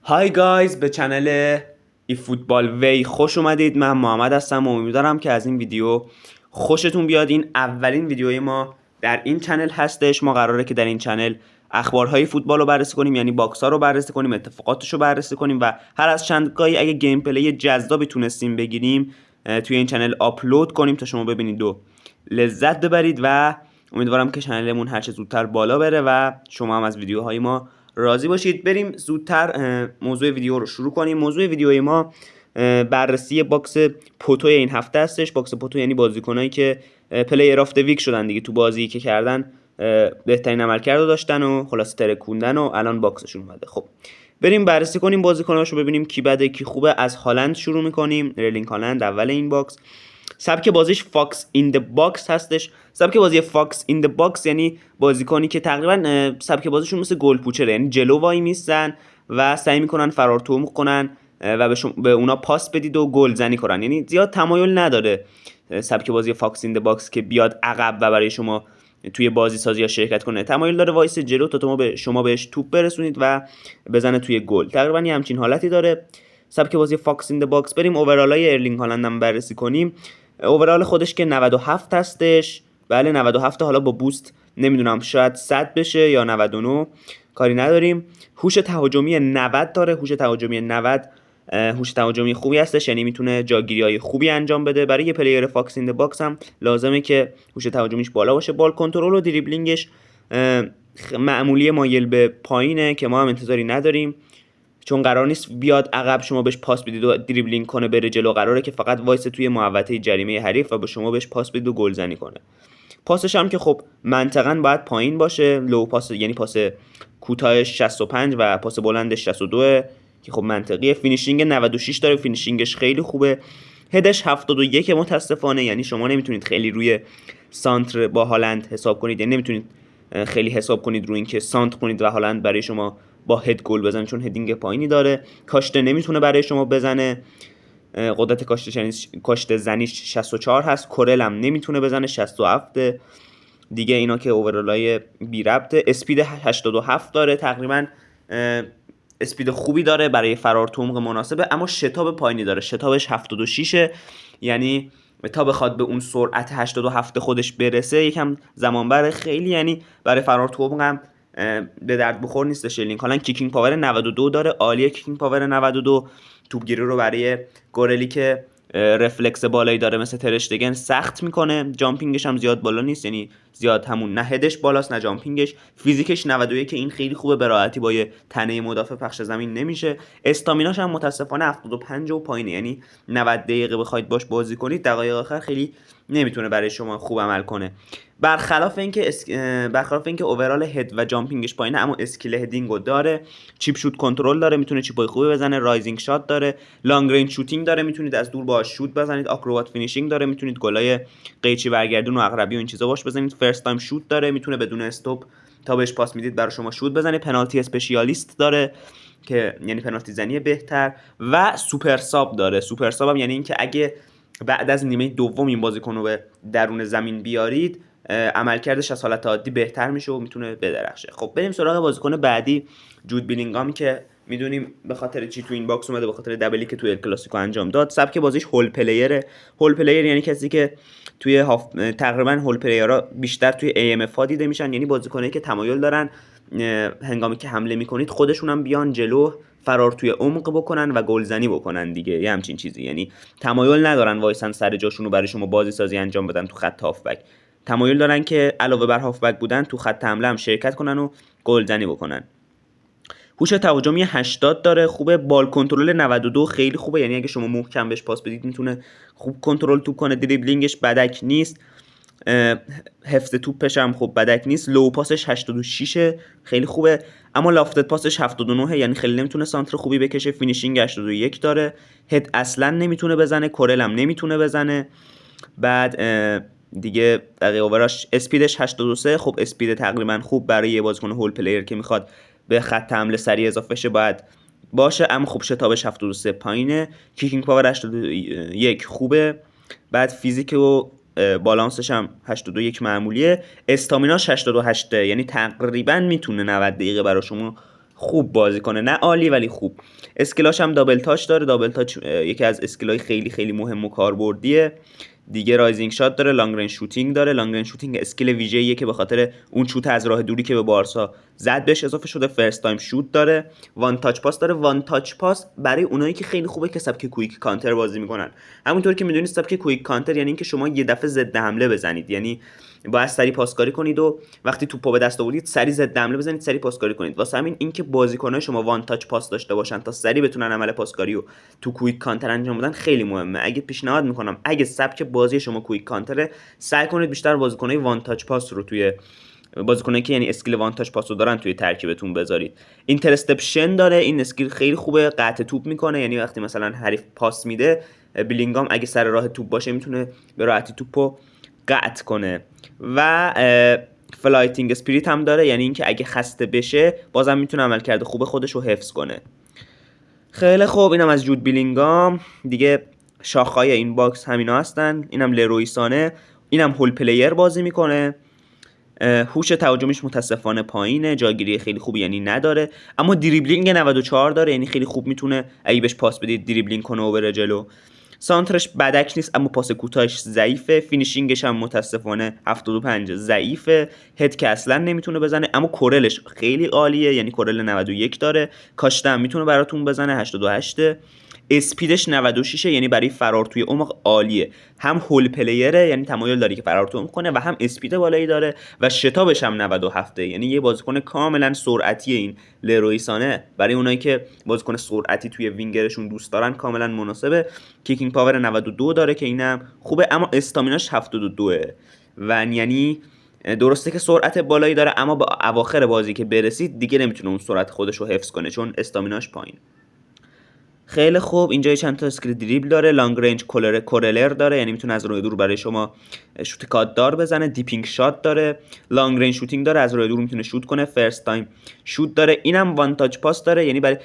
های گایز به چنل ای فوتبال وی خوش اومدید. من محمد هستم و امیدوارم که از این ویدیو خوشتون بیاد. این اولین ویدیوی ما در این چنل هستش. ما قراره که در این چنل اخبارهای فوتبال رو بررسی کنیم، یعنی باکس ها رو بررسی کنیم، اتفاقاتش رو بررسی کنیم و هر از چند گاهی اگه گیم پلی جذابی تونستیم بگیریم توی این چنل آپلود کنیم تا شما ببینید و لذت ببرید. و امیدوارم که چنلمون هر چه زودتر بالا بره و شما هم از ویدیوهای ما راضی باشید. بریم زودتر موضوع ویدیو رو شروع کنیم. موضوع ویدیوی ما بررسی باکس پوتو این هفته هستش. باکس پوتو یعنی بازیکنایی که پلیر آف د ویک شدن دیگه، تو بازی که کردن بهترین عملکرد داشتن و خلاص ترکوندن و الان باکسشون اومده. خب بریم بررسی کنیم بازیکناشو، ببینیم کی بده کی خوبه. از هالند شروع میکنیم. ارلینگ هالند اول این باکس. سبک بازیش فاکس این د باکس هستش. سبک بازی فاکس این د باکس یعنی بازیکنی که تقریبا سبک بازیشون مثل گل پوچره، یعنی جلو وای میستن و سعی میکنن فرار تومق کنن و به اونا پاس بدید و گل زنی کنن. یعنی زیاد تمایل نداره سبک بازی فاکس این د باکس که بیاد عقب و برای شما توی بازی سازی یا شرکت کنه. تمایل داره وایس جلو تا شما بهش توپ برسونید و بزنه توی گل. تقریبا همچین حالتی داره سبک بازی فاکس این د باکس. بریم اوورالای ارلینگ هالند هم بررسی کنیم. اوورال خودش که 97 هستش. بله 97. حالا با بوست نمیدونم شاید 100 بشه یا 99، کاری نداریم. هوش تهاجمی 90 داره. هوش تهاجمی 90 هوش تهاجمی خوبی هستش، یعنی میتونه جاگیری‌های خوبی انجام بده. برای یه پلیر فاکس این د باکس هم لازمه که هوش تهاجمیش بالا باشه. بال کنترل و دریبلینگش معمولی مایل به پایینه که ما هم انتظاری نداریم، چون قرار نیست بیاد عقب شما بهش پاس بدید و دریبلینگ کنه بره جلو. قراره که فقط وایس توی محوطه جریمه حریف و به شما بهش پاس بدید و گلزنی کنه. پاسش هم که خب منطقاً باید پایین باشه. لو پاس یعنی پاس کوتاهش 65 و پاس بلندش 62 که خب منطقیه. فینیشینگ 96 داره. فینیشینگش خیلی خوبه. هدش 71 متاسفانه، یعنی شما نمیتونید خیلی روی سانتر با هالند حساب کنید، یعنی نمیتونید خیلی حساب کنید روی اینکه سانتر کنید و هالند برای شما با هد گل بزنه، چون هدینگ پایینی داره. کاشته نمیتونه برای شما بزنه. قدرت کاشته زنیش 64 هست. کورل هم نمیتونه بزنه 67 دیگه. اینا که اوورالای بی ربطه. اسپید 87 داره. تقریبا اسپید خوبی داره برای فرار تومق مناسبه، اما شتاب پایینی داره. شتابش 76، یعنی تا بخواد به اون سرعت 87 خودش برسه یکم زمان بره خیلی، یعنی برای فرار تومق هم به درد بخور نیستش. لینک هالند کیکینگ پاور 92 داره. عالیه کیکینگ پاور 92. توپگیری رو برای گورلی که رفلکس بالایی داره مثل ترشتگن سخت میکنه. جامپینگش هم زیاد بالا نیست، یعنی زیاد همون نه هدش بالاست نه جامپینگش. فیزیکش 91 که این خیلی خوبه، به راحتی با یه تنه مدافع پخش زمین نمیشه. استامیناش هم متاسفانه 75 و پایینه، یعنی 90 دقیقه بخواید باش بازی کنید دقایق آخر خیلی نمیتونه برای شما خوب عمل کنه. برخلاف اینکه اوورال هد و جامپینگش پایینه، اما اسکیل هدینگو داره. چیپ شوت کنترل داره، میتونه چیپای خوبی بزنه. رایزینگ شات داره. لانگ رنج شوتینگ داره، میتونید از دور باهاش شوت بزنید. آکروبات فینیشینگ داره، میتونید گلای قیچی برگردون و عقربی و این چیزا باش بزنید. فرست تایم شوت داره، میتونه بدون استاپ تا بهش پاس میدید برای شما شوت بزنه. پنالتی اسپشیالیست داره که یعنی پنالتی زنی بهتر. و سوپر ساب داره. سوپر ساب هم یعنی اینکه اگه بعد از نیمه دوم این بازیکن رو به درون زمین بیارید عملکردش از حالت عادی بهتر میشه و میتونه بدرخشه. خب بریم سراغ بازیکن بعدی، جود بیلینگهام، که میدونیم به خاطر چی تو این باکس اومده، به خاطر دبلی که توی ال کلاسیکو انجام داد. سبک بازیش هول پلیره. هول پلیر یعنی کسی که توی تقریبا هول پلیرها بیشتر توی ای ام اف ها دیده میشن، یعنی بازیکنایی که تمایل دارن هنگامی که حمله میکنید خودشون هم بیان جلو، فرار توی عمق بکنن و گلزنی بکنن دیگه، یه همچین چیزی. یعنی تمایل ندارن وایسن سر جاشون رو برای شما بازی سازی انجام بدن تو خط هافبک. تمایل دارن که علاوه بر هافبک بودن تو خط حمله هم شرکت کنن و گلزنی بکنن. هوش تهاجمی 80 داره. خوبه. بال کنترل 92 خیلی خوبه، یعنی اگه شما محکم بهش پاس بدید میتونه خوب کنترل توپ کنه. دریبلینگش بدک نیست. حفظ توپش هم خب بدک نیست. لو پاسش 86 خیلی خوبه، اما لافتد پاسش 79، یعنی خیلی نمیتونه سانتر خوبی بکشه. فینیشینگ 81 داره. هد اصلا نمیتونه بزنه. کورل هم نمیتونه بزنه. بعد دیگه دقیقه اووراش اسپیدش 83. خب اسپید تقریبا خوب برای یه بازیکن هول پلیر که میخواد به خط حمله سریع اضافه شه باید باشه، اما خب شتابش 73 پایینه. کیکینگ پاور 81 خوبه. بعد فیزیک و بالانسش هم 81 معمولیه. استامیناش 88، یعنی تقریبا میتونه 90 دقیقه برای شما خوب بازی کنه، نه عالی ولی خوب. اسکیلاش هم دابل تاچ داره. دابل تاچ یکی از اسکیلای خیلی خیلی مهم و کاربردیه دیگه. رایزینگ شات داره، لانگ رنج شوتینگ داره. لانگ رنج شوتینگ اسکیل ویژه‌ایه که به خاطر اون شوت از راه دوری که به بارسا زد بهش اضافه شده. فرست تایم شوت داره. وان تاچ پاس داره. وان تاچ پاس برای اونایی که خیلی خوبه که سبک کویک کانتر بازی میکنن. همونطور که میدونید سبک کویک کانتر یعنی اینکه شما یه دفعه ضد حمله بزنید، یعنی باید سری پاسکاری کنید و وقتی توپو به دست آوردید سری ضد حمله بزنید، سری پاسکاری کنید. واسه همین اینکه بازیکن‌های شما وان تاچ پاس داشته باشن تا سری بتونن عمل پاسکاری و تو کویک کانتر انجام بدن خیلی مهمه. اگه پیشنهاد میکنم اگه سبک بازی شما کویک کانتره، سعی کنید بیشتر بازیکن‌های وان تاچ پاس رو توی بازیکنایی که یعنی اسکیل وان تاچ پاس رو دارن توی ترکیبتون بذارید. اینترسپشن داره. این اسکیل خیلی خوبه، قطع توپ میکنه، یعنی وقتی مثلا حریف پاس میده بلینگام اگه سر راه توپ باشه میتونه به راحتی توپو قطع کنه. و فلایتینگ اسپریت هم داره، یعنی اینکه اگه خسته بشه بازم میتونه عملکرد خوب خودش رو حفظ کنه. خیلی خوب، اینم از جود بلینگام دیگه. شاخهای این باکس همینا هستن. اینم لروی سانه، اینم هول پلیر بازی میکنه. هوش تهاجمیش متاسفانه پایینه، جاگیری خیلی خوبی یعنی نداره، اما دریبلینگ 94 داره، یعنی خیلی خوب میتونه اگه بهش پاس بدید دریبلینگ کنه و بره جلو. سانترش بدک نیست اما پاس کوتاهش ضعیفه. فینیشینگش هم متاسفانه 75 ضعیفه. هد که اصلا نمیتونه بزنه، اما کورلش خیلی عالیه، یعنی کورل 91 داره. کاشته هم میتونه براتون بزنه 88. اسپیدش 96، یعنی برای فرار توی عمق عالیه. هم هول پلیره، یعنی تمایل داره که فرار توی عمق کنه، و هم اسپید بالایی داره و شتابش هم 97، یعنی یه بازیکن کاملا سرعتی. این لروی سانه برای اونایی که بازیکن سرعتی توی وینگرشون دوست دارن کاملا مناسبه. کیکینگ پاور 92 داره که اینم خوبه، اما استامیناش 72 و یعنی درسته که سرعت بالایی داره، اما با اواخر بازی که برسید دیگه نمیتونه اون سرعت خودش رو حفظ کنه چون استامیناش پایین. خیلی خوب، اینجا چند تا اسکیل دریبل داره. لانگ رنج کورلر داره، یعنی میتونه از راه دور برای شما شوت کاتدار بزنه. دیپینگ شات داره. لانگ رنج شوتینگ داره، از راه دور میتونه شوت کنه. فرست تایم شوت داره. اینم وان تاچ پاس داره، یعنی برای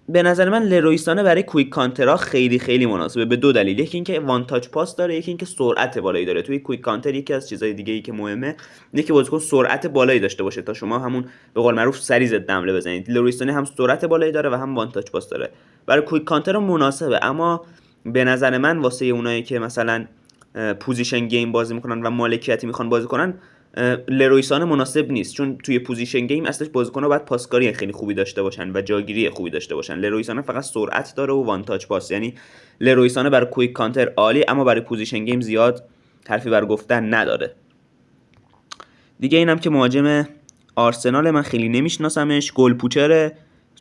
به نظر من لروی سانه برای کویک کانترها خیلی خیلی مناسبه به دو دلیل. یکی اینکه وان تاچ پاس داره، یکی اینکه سرعت بالایی داره. توی کویک کانتر یکی از چیزهای دیگه ای که مهمه اینه که بازیکن سرعت بالایی داشته باشه تا شما همون به قول معروف سری ضد حمله بزنید. لروی سانه هم سرعت بالایی داره و هم وان تاچ پاس داره، برای کویک کانتر مناسبه. اما به نظر من واسه اونایی که مثلا پوزیشن گیم بازی میکنن و مالکیتی میخوان بازی کنن، لروی سانه مناسب نیست، چون توی پوزیشن گیم اصلش بازیکن‌ها باید پاسکاری خیلی خوبی داشته باشن و جاگیری خوبی داشته باشن. لروی سانه فقط سرعت داره و وان تاچ پاس، یعنی لروی سانه برای کویک کانتر عالی، اما برای پوزیشن گیم زیاد حرفی بر گفتن نداره. دیگه اینم که مهاجم آرسنال، من خیلی نمیشناسمش. گل پوچره،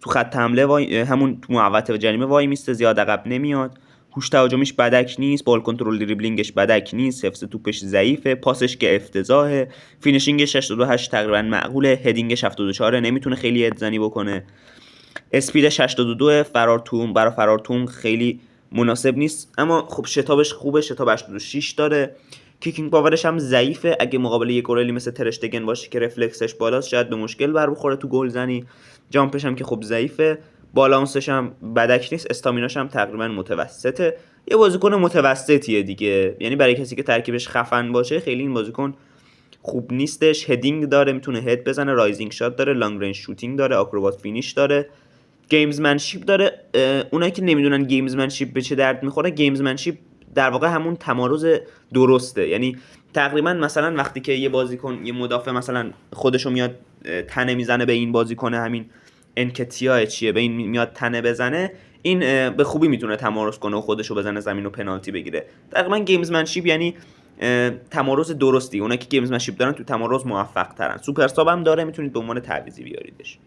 تو خط حمله همون تو محوطه جریمه وای میسته، زیاد عقب نمیاد. هوش تهاجمیش بدک نیست، بال کنترل دریبلینگش بدک نیست، حفظ توپش ضعیفه، پاسش که افتضاحه، فینیشینگش 68 تقریبا معقوله، هدینگش 74 نمیتونه خیلی هدزنی بکنه. اسپیدش 82، برای فرار توم خیلی مناسب نیست، اما خب شتابش خوبه، شتاب 86 داره. کیکینگ پاورش هم ضعیفه، اگه مقابل یک گوریلی مثل ترشتگن باشه که رفلکسش بالاست شاید به مشکل بر بخوره تو گلزنی. جامپش هم که خب ضعیفه. بالانسش هم بدک نیست. استامیناش هم تقریبا متوسطه، یه بازیکن متوسطیه دیگه، یعنی برای کسی که ترکیبش خفن باشه خیلی این بازیکن خوب نیستش. هدینگ داره، میتونه هد بزنه. رایزینگ شات داره. لانگ رنج شوتینگ داره. آکروبات فینیش داره. گیمزمنشیپ داره. اونایی که نمیدونن گیمزمنشیپ به چه درد میخوره، گیمزمنشیپ در واقع همون تمارز درسته، یعنی تقریبا مثلا وقتی که یه بازیکن، یه مدافع مثلا خودشو میاد تنه میزنه به این بازیکن، همین انکتیا چیه، به این میاد تنه بزنه، این به خوبی میتونه تمارز کنه و خودشو بزنه زمین و پنالتی بگیره. تقریبا گیمزمنشیپ یعنی تمارز درستی. اونایی که گیمزمنشیپ دارن تو تمارز موفق ترن. سوپر ساب هم داره، میتونید به عنوان تعویضی بیاریدش.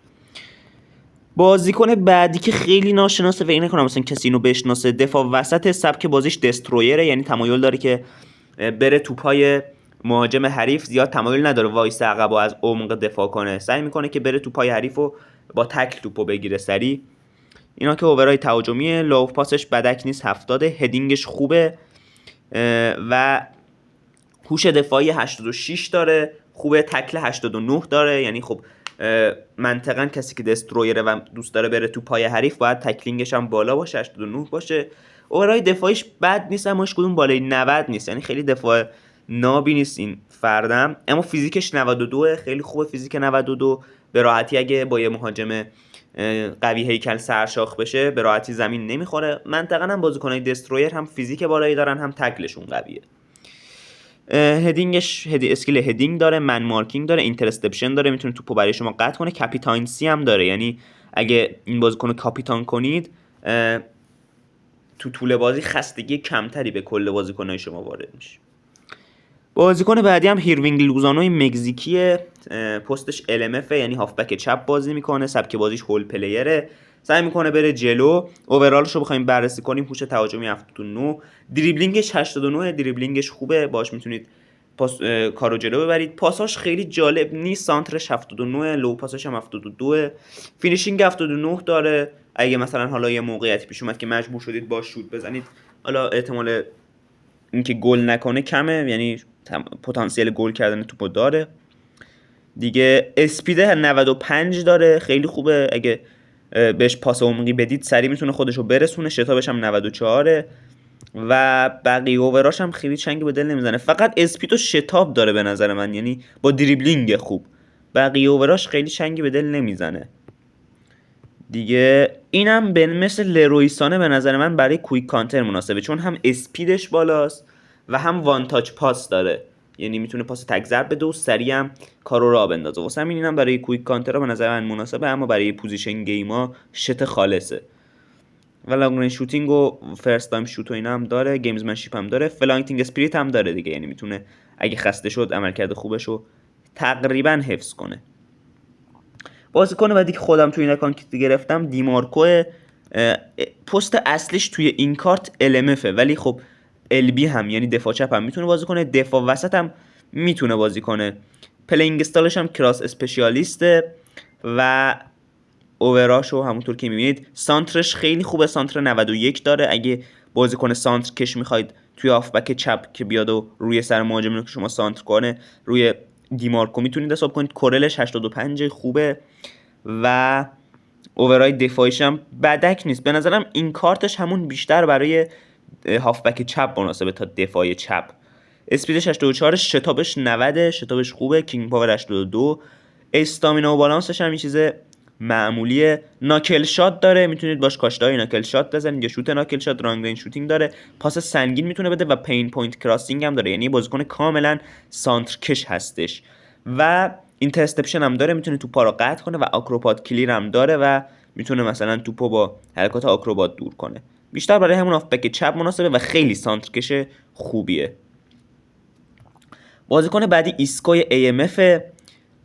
بازیکن بعدی که خیلی ناشناسه و این نکنم مثلا کسی اینو بشناسه، دفاع وسط، سبک بازیش دسترویره، یعنی تمایل داره که بره توپای مهاجم حریف، زیاد تمایل نداره وایس عقب و از عمق دفاع کنه، سعی میکنه که بره توپای حریف و با تکل توپو بگیره سری. اینا که اوورای تهاجمیه. لو پاسش بدک نیست، 70، هدینگش خوبه و هوش دفاعی 86 داره، خوبه. تکل 89 داره، یعنی خب منطقاً کسی که دسترویره و دوست داره بره تو پای حریف باید تکلینگش هم بالا باشه، 89 باشه. اورای دفاعیش بد نیست، اما کدوم بالای 90 نیست، یعنی خیلی دفاع نابی نیست این فردم، اما فیزیکش 92، خیلی خوبه فیزیک 92. به راحتی اگه با یه مهاجم قوی هیکل سرشاخ بشه به راحتی زمین نمیخوره. منطقاً هم بازیکنای دسترویر هم فیزیک بالایی دارن هم تکلشون قویه. هدینگش اسکیل هدینگ داره، من مارکینگ داره، اینترسپشن داره، میتونه توپو برای شما قطع کنه، کاپیتانسی هم داره، یعنی اگه این بازیکن رو کاپیتان کنید تو طول بازی خستگی کمتری به کل بازیکنای شما وارد میشه. بازیکن بعدی هم هیروینگ لوزانو مکزیکیه، پستش LMF یعنی هافبک چپ بازی میکنه، سبک بازیش هول پلیره، سعی میکنه بره جلو. اوورالش رو بخوایم بررسی کنیم هوش تهاجمی 79، دریبلینگش 89، دریبلینگش خوبه، باش میتونید کارو جلو ببرید. پاساش خیلی جالب نیست، سانترش 79، لو پاسش هم 72، فینیشینگ 79 داره. اگه مثلا حالا یه موقعیتی پیش اومد که مجبور شدید با شوت بزنید، حالا احتمال اینکه گل نکنه کمه، یعنی پتانسیل گل کردن توپو داره. دیگه اسپید 95 داره، خیلی خوبه، اگه بهش پاس عمقی بدید سریع میتونه خودشو برسونه. شتابش هم 94، و بقیه اووراش هم خیلی چنگی به دل نمیزنه. فقط اسپید و شتاب داره به نظر من، یعنی با دریبلینگ خوب، بقیه اووراش خیلی چنگی به دل نمیزنه. دیگه اینم به مثل لرویسانه به نظر من برای کویک کانتر مناسبه، چون هم اسپیدش بالاست و هم وان تاچ پاس داره، یعنی میتونه پاس تک ضرب بده و سریع هم کارو راه بندازه. واسه همین اینم برای کویک کانتر به نظر من مناسبه، اما برای پوزیشن گیما شت خالصه. و لانگ شوتینگ و فرست تایم شوت و اینا هم داره، گیمزمنشیپ هم داره، فلانکینگ اسپریت هم داره دیگه، یعنی میتونه اگه خسته شد عملکرد خوبشو تقریبا حفظ کنه. بازیکن بعدی که خودم توی این اکانت گرفتم دیمارکو، پست اصلیش توی این کارت LMF ولی خب LB هم، یعنی دفاع چپ هم میتونه بازی کنه، دفاع وسط هم میتونه بازی کنه. پلینگ استایلش هم کراس اسپشیالیسته و اووراشو همونطور که میبینید سانترش خیلی خوبه، سانتر 91 داره. اگه بازیکن سانتر کش میخواید توی هافبک چپ که بیاد و روی سر مهاجم که شما سانتر کنه، روی دیمارکو میتونید حساب کنید. کورلش 85 خوبه و اوورای دفاعیش هم بدک نیست. به نظرم این کارتش همون بیشتر برای هافبک چپ مناسبه تا دفاع چپ. اسپیدش 84، شتابش 90، شتابش خوبه، کینگ پاور 82، استامینا و بالانسش هم یه چیز معمولیه. ناکل شات داره، میتونید باش کاشتای ناکل شات بزنید یا شوت ناکل شات. رانگ رنج شوتینگ داره، پاس سنگین میتونه بده و پین پوینت کراسینگ هم داره، یعنی بازیکن کاملا سانتر کش هستش. و اینترسپشن هم داره، میتونه توپا رو قطع کنه، و آکروبات کلیر هم داره و میتونه مثلا توپو با حرکات آکروبات دور کنه. بیشتر برای همون هافبک چپ مناسبه و خیلی سانتر کش خوبیه. بازیکن بعدی ایسکوی AMF،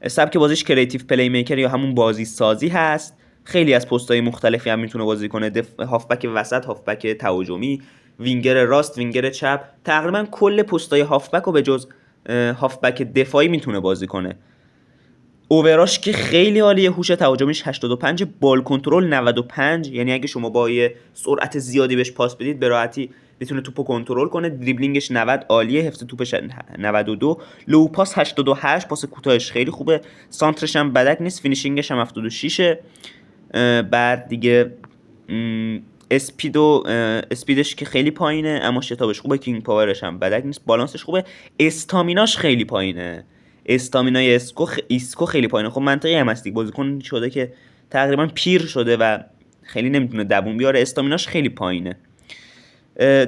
سبک بازیش کریتیو پلی میکر یا همون بازی سازی هست. خیلی از پست‌های مختلفی هم میتونه بازی کنه، هافبک وسط، هافبک تهاجمی، وینگر راست، وینگر چپ، تقریبا کل پست‌های هافبک رو به جز هافبک دفاعی میتونه بازی کنه. اووراش که خیلی عالیه، هوش تهاجمیش 85، بال کنترل 95، یعنی اگه شما با یه سرعت زیادی بهش پاس بدید به راحتی بتونه توپو کنترل کنه. دریبلینگش 90 عالیه، حفظ توپش 92، لو پاس 88، پاس کوتاهش خیلی خوبه، سانترش هم بدک نیست، فینیشینگش هم 76. بعد دیگه اسپیدش که خیلی پایینه اما شتابش خوبه، کینگ پاورش هم بدک نیست، بالانسش خوبه. استامیناش خیلی پایینه، استامینای ایسکو خیلی پایینه. خب منطقی هم هست، بازیکن شده که تقریبا پیر شده و خیلی نمیتونه دووم بیاره، استامیناش خیلی پایینه.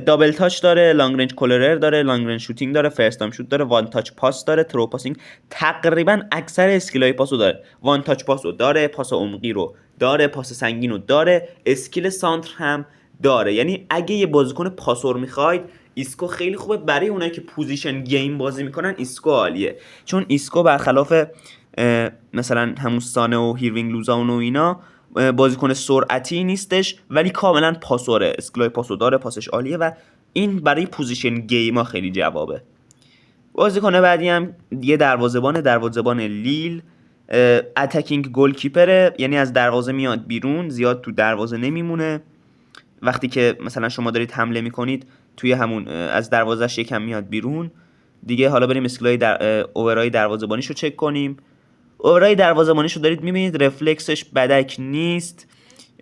دابل تاچ داره، لانگ رنج کولرر داره، لانگ رنج شوتینگ داره، فرست تایم شوت داره، وان تاچ پاس داره، ترو پاسینگ، تقریبا اکثر اسکیلای پاسو داره. وان تاچ پاسو داره، پاس عمقی رو داره، پاس سنگین رو داره، اسکیل سانتر هم داره. یعنی اگه یه بازیکن پاسور میخواید ایسکو خیلی خوبه. برای اونایی که پوزیشن گیم بازی میکنن ایسکو عالیه، چون ایسکو برخلاف مثلا همون سانه و هیروینگ لوزانو و اینا بازیکن سرعتی نیستش ولی کاملا پاسوره، اسکلای پاسو داره، پاسش عالیه و این برای پوزیشن گیما خیلی جوابه. بازیکن بعدی هم یه دروازه‌بان لیل، اتکینگ گل کیپره، یعنی از دروازه میاد بیرون، زیاد تو دروازه نمیمونه. وقتی که مثلا شما دارید حمله میکنید توی همون از دروازه‌اش یکم میاد بیرون دیگه. حالا بریم اسکلای اوورای دروازه‌بانیشو چک کنیم. اوورای دروازه‌بانیشو دارید میبینید، رفلکسش بدک نیست،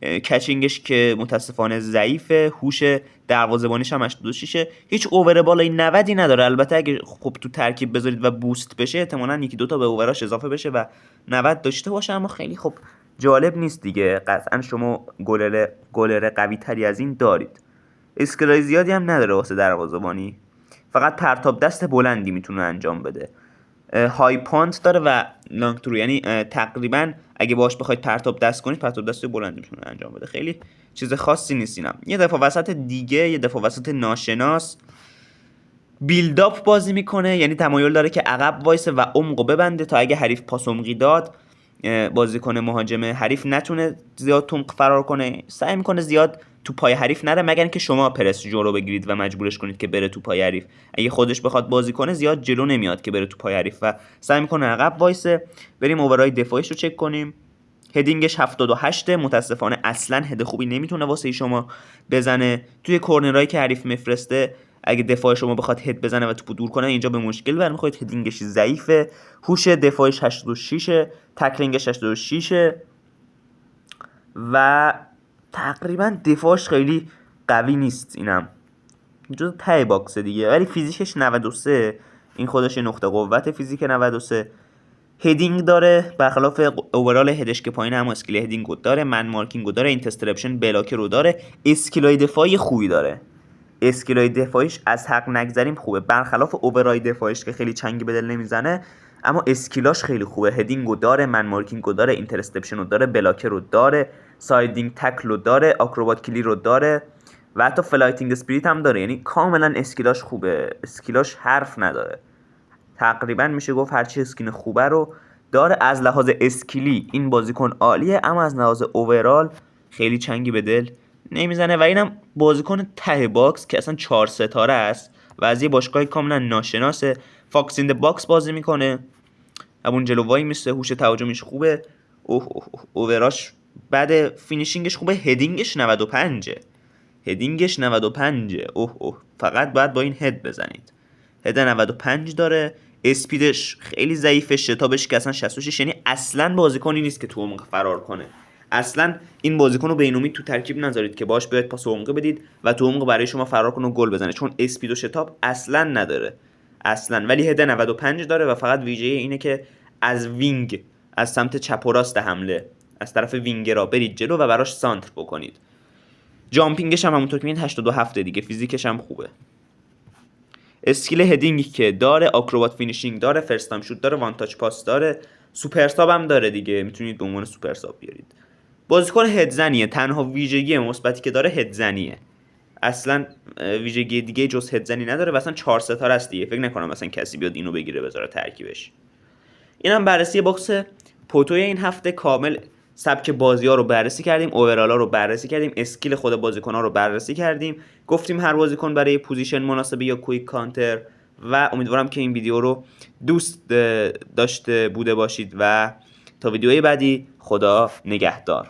کچینگش که متاسفانه ضعیفه، هوش دروازه‌بانیش هم 86، هیچ اوور بالای 90 نداره. البته اگه خب تو ترکیب بذارید و بوست بشه احتمالاً یکی دوتا به اووراش اضافه بشه و 90 داشته باشه، اما خیلی خب جالب نیست دیگه. قطعا شما گلر قوی تری از این دارید. اسکلای زیادی هم نداره واسه دروازه‌بانی، فقط پرتاب دست بلندی میتونه انجام بده. های پانت داره و لانگ ترو، یعنی تقریبا اگه باهاش بخواید پرتاب دست کنید پرتاب دست بلندی میتونه انجام بده. خیلی چیز خاصی نیست اینم. یه دفاع وسط دیگه، یه دفاع وسط ناشناس، بیلداپ بازی میکنه، یعنی تمایل داره که عقب وایسه و عمقو ببنده تا اگه حریف پاس عمقی داد بازیکن مهاجم حریف نتونه زیاد تونق فرار کنه. سعی میکنه زیاد تو پای حریف نره، مگر اینکه شما پرس جلو بگیرید و مجبورش کنید که بره تو پای حریف. اگه خودش بخواد بازی کنه زیاد جلو نمیاد که بره تو پای حریف و سعی میکنه عقب وایسه. بریم اوورای دفاعیش رو چک کنیم. هدینگش 78، متاسفانه اصلا هد خوبی نمیتونه واسه شما بزنه. توی کورنرایی که حریف میفرسته اگه دفاع شما بخواد هد بزنه و توپو دور کنه اینجا به مشکل برمیخورید. هدینگش ضعیفه، هوش دفاعش 86، تکلینگش 86 و تقریبا دفاعش خیلی قوی نیست. اینم جز ته باکس دیگه، ولی فیزیکش 93، این خودش نقطه قوت فیزیک 93. هدینگ داره، برخلاف اوورال هدش که پایین، هم اسکیل هدینگ رو داره، من مارکینگ رو داره، اینترسپشن بلاک رو داره، اسکیلای دفاعی خوبی داره. اسکیلای دفاعیش از حق نگذریم خوبه، برخلاف اوورای دفاعیش که خیلی چنگی به دل نمیزنه، اما اسکیلاش خیلی خوبه. هدینگ رو داره، من مارکینگ رو داره، اینترسپشن رو داره، بلاک رو داره، سایدینگ تکل رو داره، آکروبات کلی رو داره و حتی فلایتینگ اسپریت هم داره. یعنی کاملا اسکیلاش خوبه، اسکیلاش حرف نداره. تقریبا میشه گفت هرچی اسکین خوبه رو داره. از لحاظ اسکیلی این بازیکن عالیه، اما از لحاظ اوورال خیلی چنگی به دل نمیزنه و اینم بازیکن ته باکس که اصلا 4 ستاره است و از یه باشگاه کاملا ناشناسه. فاکس این باکس بازی میکنه، همون جلو وای میسته، هوش تهاجمیش خوبه، اووراش بعد فینیشینگش خوبه. هدینگش 95، هدینگش 95. فقط باید با این هد بزنید. هد 95 داره. اسپیدش خیلی ضعیفه، شتابش که اصلا 66، یعنی اصلا بازیکنی نیست که تو عمق فرار کنه. اصلا این بازیکن رو بین امید تو ترکیب نذارید که باش بیاید پاس عمقی بدید و تو عمق برای شما فرار کنه و گل بزنه، چون اسپید و شتاب اصلا نداره اصلا. ولی هد 95 داره و فقط ویژه اینه که از وینگ، از سمت چپ و راست حمله، از طرف وینگرا برید جلو و براش سانتر بکنید. جامپینگش هم همونطور که می‌بینید 87 دیگه، فیزیکش هم خوبه. اسکیل هدینگی که داره، آکروبات فینیشینگ داره، فرست تایم شوت داره، وان تاچ پاس داره، سوپر ساب هم داره دیگه، میتونید به عنوان سوپر ساب بیارید. بازیکن هدزنیه، تنها ویژگی مثبتی که داره هدزنیه، اصلا ویژگی دیگه جز هدزنی نداره و اصلا 4 ستاره است دیگه. فکر نکنم مثلا کسی بیاد اینو بگیره بذاره ترکیبش. اینم بررسی باکس پوتوی این هفته. کامل سبک بازی‌ها رو بررسی کردیم، اوورالا رو بررسی کردیم، اسکیل خود بازیکن‌ها رو بررسی کردیم، گفتیم هر بازیکن برای پوزیشن مناسبه یا کویک کانتر و امیدوارم که این ویدیو رو دوست داشته بوده باشید و تا ویدیوهای بعدی خدا نگهدار.